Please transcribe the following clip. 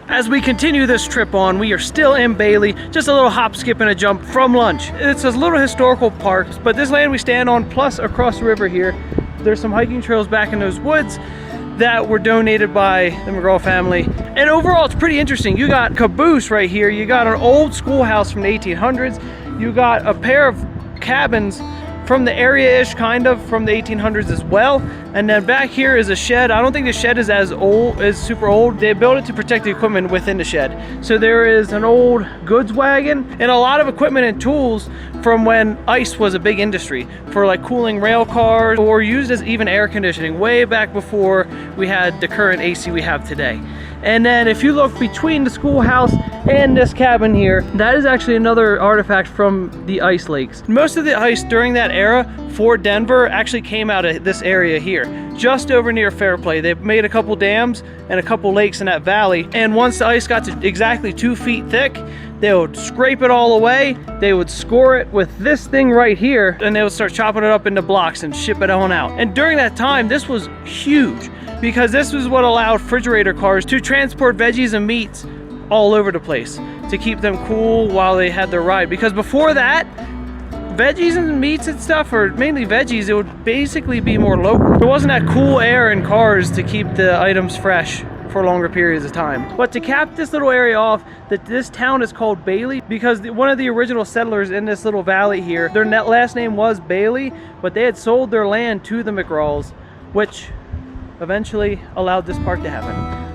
As we continue this trip on, we are still in Bailey, just a little hop, skip, and a jump from lunch. It's a little historical park, but this land we stand on, plus across the river here, there's some hiking trails back in those woods that were donated by the McGraw family. And overall, it's pretty interesting. You got Caboose right here. You got an old schoolhouse from the 1800s. You got a pair of cabins from the area-ish, kind of, from the 1800s as well. And then back here is a shed. I don't think the shed is as old, is super old. They built it to protect the equipment within the shed. So there is an old goods wagon and a lot of equipment and tools from when ice was a big industry for like cooling rail cars, or used as even air conditioning way back before we had the current AC we have today. And then if you look between the schoolhouse and this cabin here, that is actually another artifact from the ice lakes. Most of the ice during that era for Denver actually came out of this area here, just over near Fairplay. They've made a couple dams and a couple lakes in that valley. And once the ice got to exactly 2 feet thick, they would scrape it all away. They would score it with this thing right here, and they would start chopping it up into blocks and ship it on out. And during that time, this was huge, because this was what allowed refrigerator cars to transport veggies and meats all over the place to keep them cool while they had their ride. Because before that, veggies and meats and stuff, or mainly veggies, it would basically be more local. There wasn't that cool air in cars to keep the items fresh for longer periods of time. But to cap this little area off, that this town is called Bailey because one of the original settlers in this little valley here, their last name was Bailey, but they had sold their land to the McGraws, which eventually allowed this park to happen.